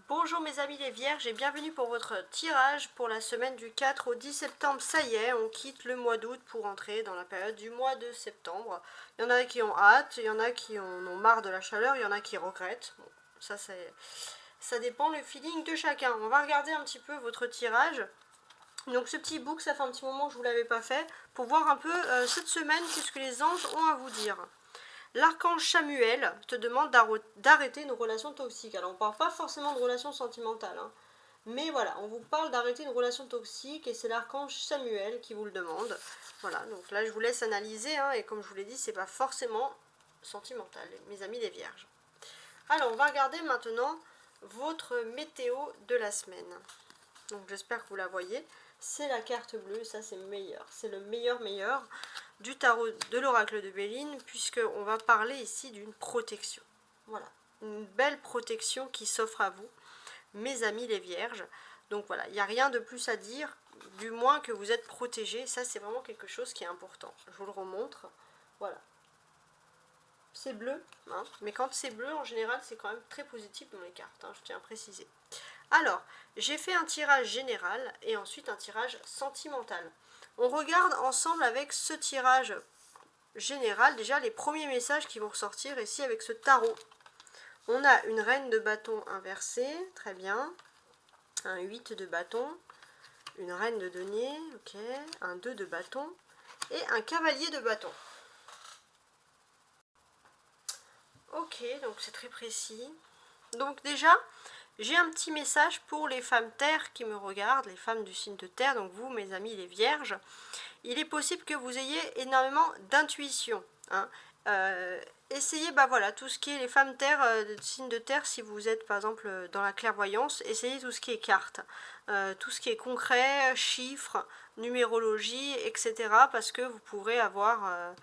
Bonjour mes amis les vierges et bienvenue pour votre tirage pour la semaine du 4 au 10 septembre. Ça y est, on quitte le mois d'août pour entrer dans la période du mois de septembre. Il y en a qui ont hâte, il y en a qui en ont marre de la chaleur, il y en a qui regrettent. Bon, ça dépend le feeling de chacun. On va regarder un petit peu votre tirage. Donc ce petit book, ça fait un petit moment que je ne vous l'avais pas fait, pour voir un peu cette semaine qu'est-ce que les anges ont à vous dire. L'archange Samuel te demande d'arrêter une relation toxique. Alors on ne parle pas forcément de relation sentimentale, hein. Mais voilà, on vous parle d'arrêter une relation toxique et c'est l'archange Samuel qui vous le demande. Voilà, donc là je vous laisse analyser, hein, et comme je vous l'ai dit, c'est pas forcément sentimental, mes amis les vierges. Alors on va regarder maintenant votre météo de la semaine. Donc j'espère que vous la voyez. C'est la carte bleue, ça c'est meilleur. C'est le meilleur du tarot de l'oracle de Béline, puisqu'on va parler ici d'une protection. Voilà, une belle protection qui s'offre à vous, mes amis les vierges. Donc voilà, il n'y a rien de plus à dire, du moins que vous êtes protégés. Ça c'est vraiment quelque chose qui est important. Je vous le remontre. Voilà. C'est bleu, hein, mais quand c'est bleu, en général, c'est quand même très positif dans les cartes, hein, je tiens à préciser. Alors, j'ai fait un tirage général et ensuite un tirage sentimental. On regarde ensemble avec ce tirage général, déjà les premiers messages qui vont ressortir ici avec ce tarot. On a une reine de bâton inversée, très bien, un 8 de bâton, une reine de denier, ok, un 2 de bâton et un cavalier de bâton. Ok, donc c'est très précis. Donc déjà, j'ai un petit message pour les femmes terre qui me regardent, les femmes du signe de terre, donc vous mes amis les vierges. Il est possible que vous ayez énormément d'intuition, hein. Essayez, voilà, tout ce qui est les femmes terre, signe de terre, si vous êtes par exemple dans la clairvoyance, essayez tout ce qui est cartes, tout ce qui est concret, chiffres, numérologie, etc. Parce que vous pourrez avoir...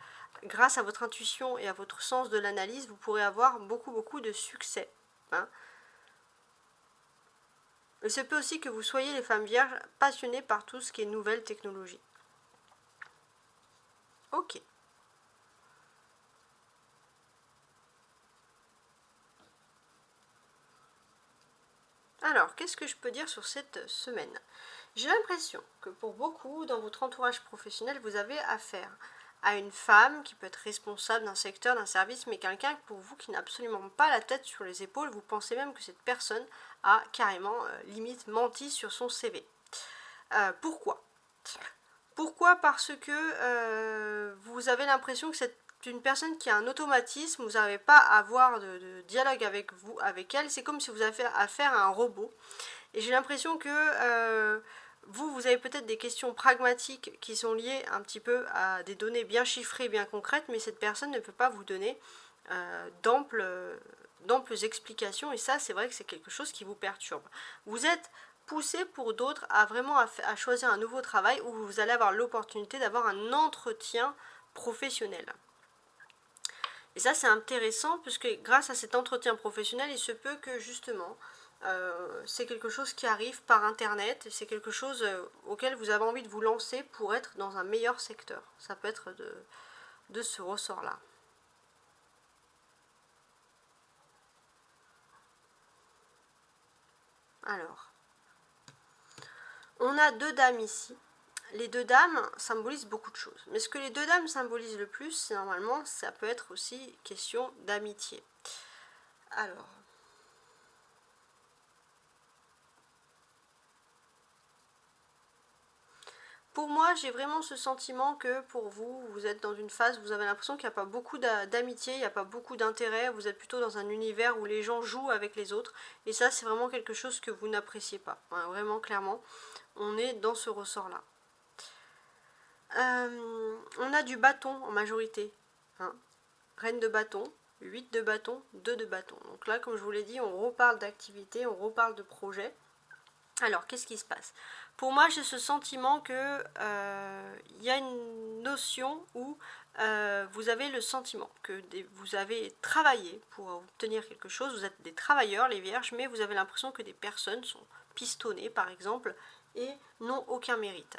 grâce à votre intuition et à votre sens de l'analyse, vous pourrez avoir beaucoup de succès, hein. Il se peut aussi que vous soyez les femmes vierges passionnées par tout ce qui est nouvelle technologie. Ok. Alors, qu'est-ce que je peux dire sur cette semaine? J'ai l'impression que pour beaucoup, dans votre entourage professionnel, vous avez affaire à une femme qui peut être responsable d'un secteur, d'un service, mais quelqu'un pour vous qui n'a absolument pas la tête sur les épaules. Vous pensez même que cette personne a carrément, limite, menti sur son CV. Pourquoi? Pourquoi? Parce que vous avez l'impression que c'est une personne qui a un automatisme, vous n'avez pas à avoir de dialogue avec elle, c'est comme si vous avez affaire à un robot. Et j'ai l'impression que vous avez peut-être des questions pragmatiques qui sont liées un petit peu à des données bien chiffrées, bien concrètes, mais cette personne ne peut pas vous donner d'amples explications, et ça c'est vrai que c'est quelque chose qui vous perturbe. Vous êtes poussé pour d'autres à vraiment à choisir un nouveau travail où vous allez avoir l'opportunité d'avoir un entretien professionnel. Et ça c'est intéressant puisque grâce à cet entretien professionnel, il se peut que justement c'est quelque chose qui arrive par internet, c'est quelque chose auquel vous avez envie de vous lancer pour être dans un meilleur secteur. Ça peut être de ce ressort-là. Alors, on a deux dames ici. Les deux dames symbolisent beaucoup de choses. Mais ce que les deux dames symbolisent le plus, c'est normalement, ça peut être aussi question d'amitié. Alors, pour moi, j'ai vraiment ce sentiment que pour vous, vous êtes dans une phase où vous avez l'impression qu'il n'y a pas beaucoup d'amitié, il n'y a pas beaucoup d'intérêt, vous êtes plutôt dans un univers où les gens jouent avec les autres. Et ça, c'est vraiment quelque chose que vous n'appréciez pas. Enfin, vraiment, clairement, on est dans ce ressort-là. On a du bâton en majorité, hein. Reine de bâton, 8 de bâton, 2 de bâton. Donc là, comme je vous l'ai dit, on reparle d'activité, on reparle de projet. Alors, qu'est-ce qui se passe? Pour moi, j'ai ce sentiment que y a une notion où vous avez le sentiment que vous avez travaillé pour obtenir quelque chose, vous êtes des travailleurs, les vierges, mais vous avez l'impression que des personnes sont pistonnées, par exemple, et n'ont aucun mérite,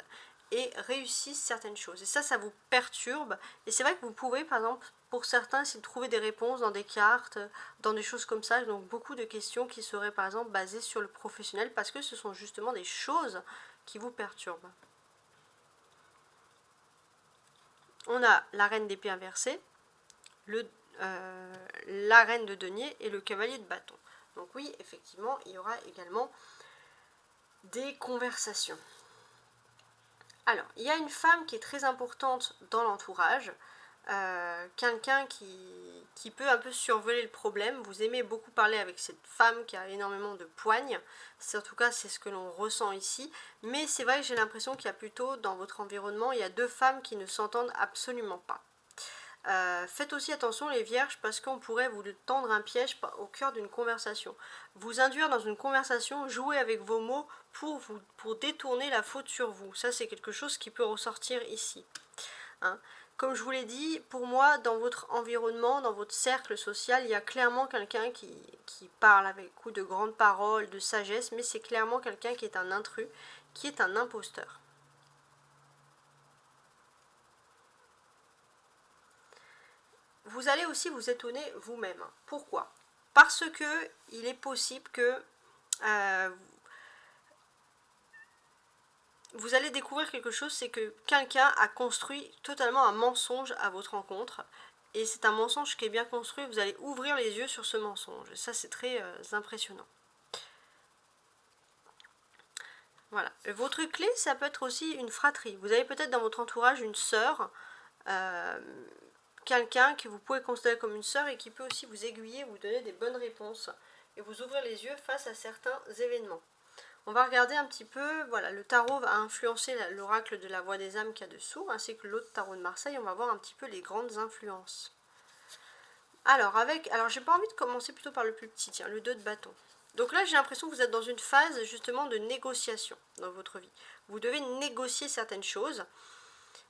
et réussissent certaines choses. Et ça vous perturbe, et c'est vrai que vous pouvez, par exemple, pour certains, essayer de trouver des réponses dans des cartes, dans des choses comme ça. Donc beaucoup de questions qui seraient par exemple basées sur le professionnel parce que ce sont justement des choses qui vous perturbent. On a la reine d'épée inversée, la reine de denier et le cavalier de bâton. Donc oui, effectivement, il y aura également des conversations. Alors, il y a une femme qui est très importante dans l'entourage, quelqu'un qui peut un peu survoler le problème. Vous aimez beaucoup parler avec cette femme qui a énormément de poignes, en tout cas c'est ce que l'on ressent ici, mais c'est vrai que j'ai l'impression qu'il y a plutôt dans votre environnement, il y a deux femmes qui ne s'entendent absolument pas. Faites aussi attention les vierges parce qu'on pourrait vous tendre un piège au cœur d'une conversation. Vous induire dans une conversation, jouer avec vos mots pour détourner la faute sur vous. Ça c'est quelque chose qui peut ressortir ici. Hein. Comme je vous l'ai dit, pour moi, dans votre environnement, dans votre cercle social, il y a clairement quelqu'un qui parle avec beaucoup de grandes paroles, de sagesse, mais c'est clairement quelqu'un qui est un intrus, qui est un imposteur. Vous allez aussi vous étonner vous-même. Pourquoi? Parce que il est possible que vous allez découvrir quelque chose, c'est que quelqu'un a construit totalement un mensonge à votre rencontre. Et c'est un mensonge qui est bien construit, vous allez ouvrir les yeux sur ce mensonge. Et ça, c'est très impressionnant. Voilà. Votre clé, ça peut être aussi une fratrie. Vous avez peut-être dans votre entourage une sœur, quelqu'un que vous pouvez considérer comme une sœur et qui peut aussi vous aiguiller, vous donner des bonnes réponses et vous ouvrir les yeux face à certains événements. On va regarder un petit peu, voilà, le tarot va influencer l'oracle de la voix des âmes qu'il y a dessous, ainsi que l'autre tarot de Marseille. On va voir un petit peu les grandes influences. Alors j'ai pas envie de commencer plutôt par le plus petit, tiens, le 2 de bâton. Donc là, j'ai l'impression que vous êtes dans une phase justement de négociation dans votre vie. Vous devez négocier certaines choses.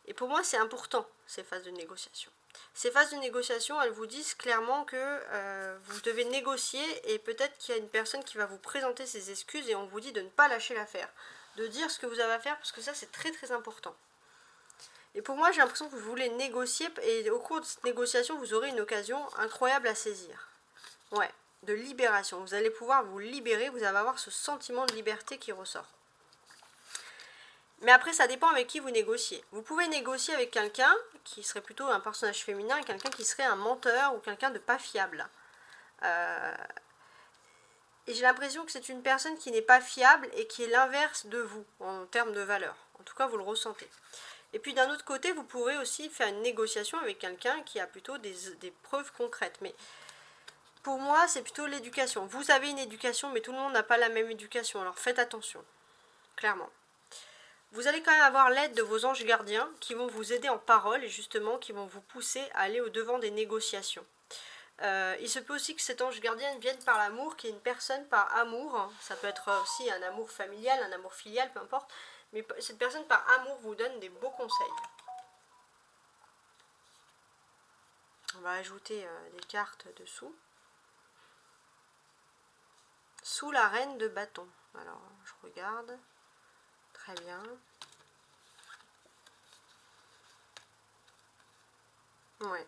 Et pour moi, c'est important, ces phases de négociation. Ces phases de négociation, elles vous disent clairement que vous devez négocier et peut-être qu'il y a une personne qui va vous présenter ses excuses et on vous dit de ne pas lâcher l'affaire, de dire ce que vous avez à faire parce que ça, c'est très très important. Et pour moi, j'ai l'impression que vous voulez négocier et au cours de cette négociation, vous aurez une occasion incroyable à saisir. Ouais, de libération. Vous allez pouvoir vous libérer, vous allez avoir ce sentiment de liberté qui ressort. Mais après, ça dépend avec qui vous négociez. Vous pouvez négocier avec quelqu'un qui serait plutôt un personnage féminin, quelqu'un qui serait un menteur ou quelqu'un de pas fiable. Et j'ai l'impression que c'est une personne qui n'est pas fiable et qui est l'inverse de vous en termes de valeur. En tout cas, vous le ressentez. Et puis d'un autre côté, vous pourrez aussi faire une négociation avec quelqu'un qui a plutôt des preuves concrètes. Mais pour moi, c'est plutôt l'éducation. Vous avez une éducation, mais tout le monde n'a pas la même éducation. Alors faites attention, clairement. Vous allez quand même avoir l'aide de vos anges gardiens qui vont vous aider en parole et justement qui vont vous pousser à aller au-devant des négociations. Il se peut aussi que cet ange gardien vienne par l'amour, qu'il y ait une personne par amour. Ça peut être aussi un amour familial, un amour filial, peu importe. Mais cette personne par amour vous donne des beaux conseils. On va ajouter des cartes dessous. Sous la reine de bâton. Alors, je regarde. Très bien. Ouais.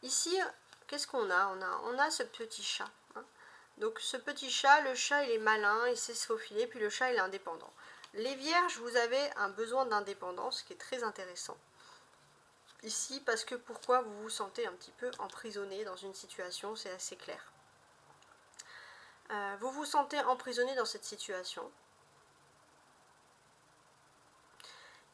Ici, qu'est-ce qu'on a? On a ce petit chat. Hein. Donc ce petit chat, le chat il est malin, il sait se faufiler, puis le chat il est indépendant. Les vierges, vous avez un besoin d'indépendance qui est très intéressant. Ici, parce que pourquoi vous vous sentez un petit peu emprisonné dans une situation, c'est assez clair. Vous vous sentez emprisonné dans cette situation.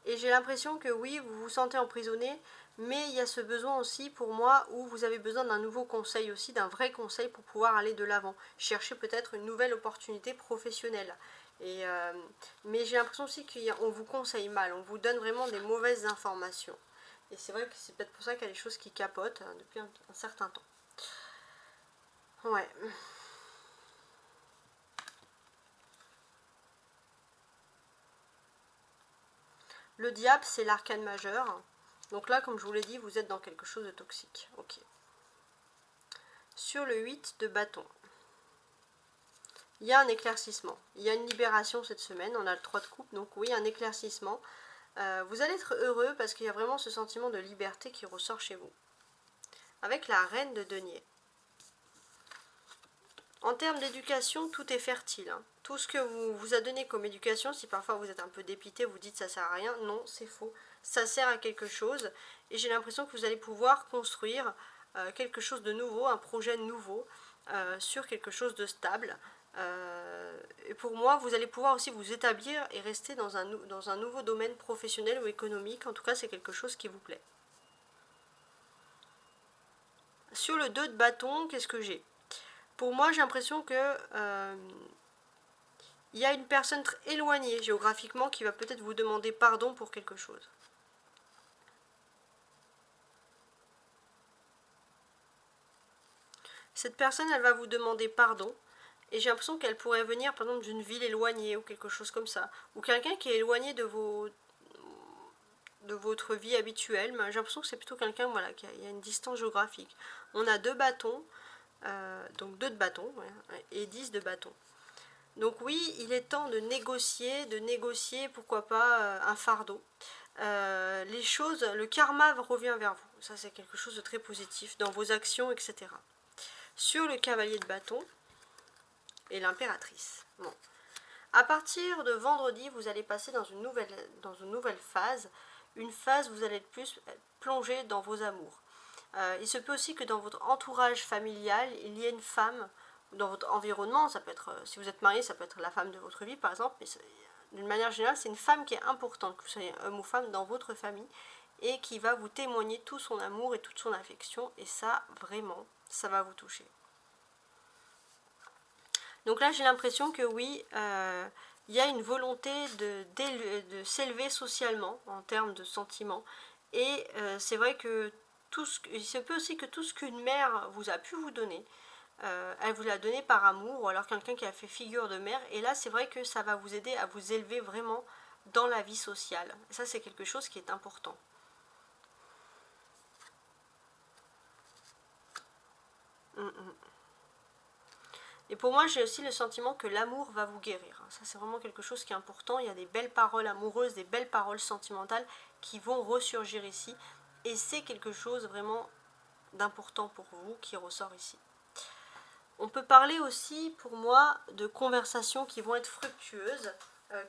Et j'ai l'impression que oui, vous vous sentez emprisonné, mais il y a ce besoin aussi pour moi où vous avez besoin d'un nouveau conseil aussi, d'un vrai conseil pour pouvoir aller de l'avant. Chercher peut-être une nouvelle opportunité professionnelle. Mais j'ai l'impression aussi qu'on vous conseille mal, on vous donne vraiment des mauvaises informations. Et c'est vrai que c'est peut-être pour ça qu'il y a des choses qui capotent depuis un certain temps. Ouais. Le diable, c'est l'arcane majeur. Donc là, comme je vous l'ai dit, vous êtes dans quelque chose de toxique. Ok. Sur le 8 de bâton, il y a un éclaircissement. Il y a une libération cette semaine. On a le 3 de coupe, donc oui, un éclaircissement. Vous allez être heureux parce qu'il y a vraiment ce sentiment de liberté qui ressort chez vous. avec la reine de denier. En termes d'éducation, tout est fertile. Hein. Tout ce que vous a donné comme éducation, si parfois vous êtes un peu dépité, vous dites ça sert à rien, non, c'est faux. Ça sert à quelque chose et j'ai l'impression que vous allez pouvoir construire quelque chose de nouveau, un projet nouveau sur quelque chose de stable. Et pour moi, vous allez pouvoir aussi vous établir et rester dans un nouveau domaine professionnel ou économique. En tout cas, c'est quelque chose qui vous plaît. Sur le 2 de bâton, qu'est-ce que j'ai? Pour moi, j'ai l'impression que il y a une personne très éloignée géographiquement qui va peut-être vous demander pardon pour quelque chose. Cette personne, elle va vous demander pardon. Et j'ai l'impression qu'elle pourrait venir, par exemple, d'une ville éloignée ou quelque chose comme ça. Ou quelqu'un qui est éloigné de votre vie habituelle. Mais j'ai l'impression que c'est plutôt quelqu'un, voilà, qui a une distance géographique. On a 2 bâtons, donc 2 de bâtons, ouais, et 10 de bâtons. Donc oui, il est temps de négocier, pourquoi pas, un fardeau. Les choses, le karma revient vers vous. Ça, c'est quelque chose de très positif dans vos actions, etc. Sur le cavalier de bâton et l'impératrice. Bon. À partir de vendredi, vous allez passer dans une nouvelle phase. Une phase où vous allez être plus plongé dans vos amours. Il se peut aussi que dans votre entourage familial, il y ait une femme, dans votre environnement, ça peut être, si vous êtes marié, ça peut être la femme de votre vie par exemple, mais d'une manière générale, c'est une femme qui est importante, que vous soyez homme ou femme, dans votre famille, et qui va vous témoigner tout son amour et toute son affection, et ça, vraiment, ça va vous toucher. Donc là, j'ai l'impression que oui, il y a une volonté de s'élever socialement, en termes de sentiments, et c'est vrai que il se peut aussi que tout ce qu'une mère vous a pu vous donner, elle vous l'a donné par amour, ou alors quelqu'un qui a fait figure de mère, et là c'est vrai que ça va vous aider à vous élever vraiment dans la vie sociale. Et ça c'est quelque chose qui est important. Et pour moi j'ai aussi le sentiment que l'amour va vous guérir. Ça c'est vraiment quelque chose qui est important. Il y a des belles paroles amoureuses, des belles paroles sentimentales qui vont ressurgir ici. Et c'est quelque chose vraiment d'important pour vous qui ressort ici. On peut parler aussi, pour moi, de conversations qui vont être fructueuses,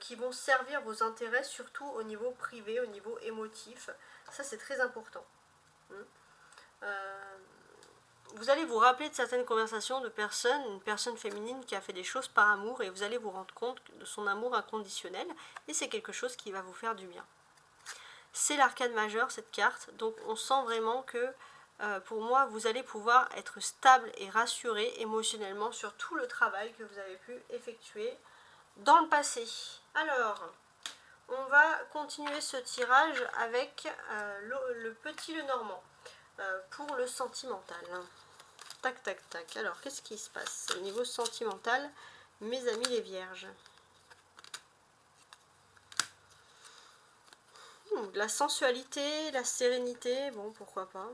qui vont servir vos intérêts, surtout au niveau privé, au niveau émotif. Ça, c'est très important. Vous allez vous rappeler de certaines conversations de personnes, une personne féminine qui a fait des choses par amour, et vous allez vous rendre compte de son amour inconditionnel, et c'est quelque chose qui va vous faire du bien. C'est l'arcane majeur, cette carte, donc on sent vraiment que pour moi, vous allez pouvoir être stable et rassuré émotionnellement sur tout le travail que vous avez pu effectuer dans le passé. Alors, on va continuer ce tirage avec le petit Lenormand pour le sentimental. Tac, tac, tac. Alors, qu'est-ce qui se passe au niveau sentimental, mes amis les vierges? De la sensualité, la sérénité, bon, pourquoi pas.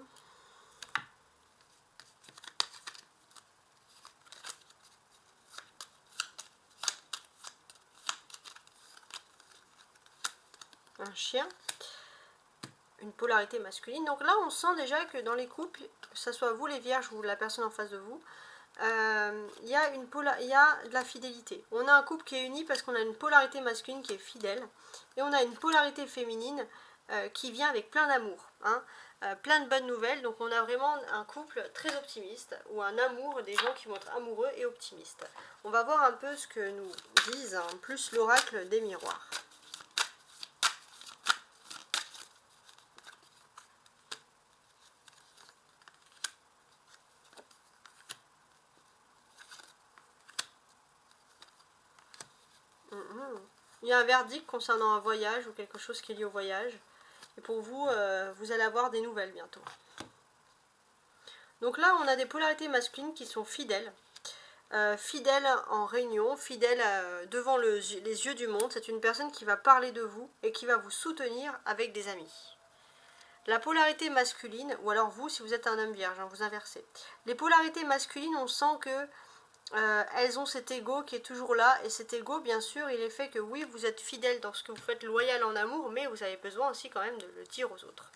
Un chien, une polarité masculine. Donc là, on sent déjà que dans les couples, que ce soit vous les vierges ou la personne en face de vous, il y a de la fidélité. On a un couple qui est uni parce qu'on a une polarité masculine qui est fidèle et on a une polarité féminine qui vient avec plein d'amour, hein, plein de bonnes nouvelles. Donc on a vraiment un couple très optimiste ou un amour, des gens qui vont être amoureux et optimistes. On va voir un peu ce que nous disent en plus l'oracle des miroirs. Il y a un verdict concernant un voyage ou quelque chose qui est lié au voyage. Et pour vous, vous allez avoir des nouvelles bientôt. Donc là, on a des polarités masculines qui sont fidèles. Fidèles en réunion, fidèles devant les yeux du monde. C'est une personne qui va parler de vous et qui va vous soutenir avec des amis. La polarité masculine, ou alors vous, si vous êtes un homme vierge, hein, vous inversez. Les polarités masculines, on sent que elles ont cet ego qui est toujours là, et cet ego bien sûr il est fait que oui vous êtes fidèle dans ce que vous faites, loyal en amour, mais vous avez besoin aussi quand même de le dire aux autres.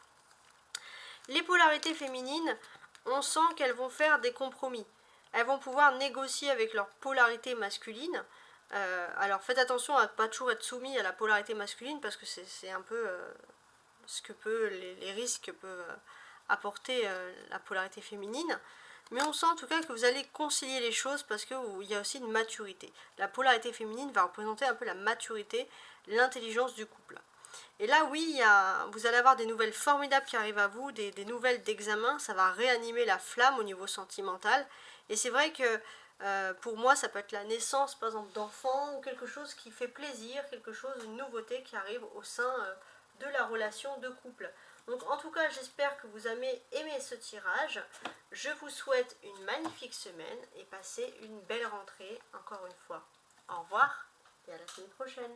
Les polarités féminines, on sent qu'elles vont faire des compromis. Elles vont pouvoir négocier avec leur polarité masculine. Alors faites attention à ne pas toujours être soumis à la polarité masculine parce que c'est un peu ce que les risques que peut apporter la polarité féminine. Mais on sent en tout cas que vous allez concilier les choses parce qu'il y a aussi une maturité. La polarité féminine va représenter un peu la maturité, l'intelligence du couple. Et là, oui, vous allez avoir des nouvelles formidables qui arrivent à vous, des nouvelles d'examen. Ça va réanimer la flamme au niveau sentimental. Et c'est vrai que pour moi, ça peut être la naissance, par exemple, d'enfants ou quelque chose qui fait plaisir, quelque chose, une nouveauté qui arrive au sein de la relation de couple. Donc en tout cas, j'espère que vous avez aimé ce tirage. Je vous souhaite une magnifique semaine et passez une belle rentrée encore une fois. Au revoir et à la semaine prochaine.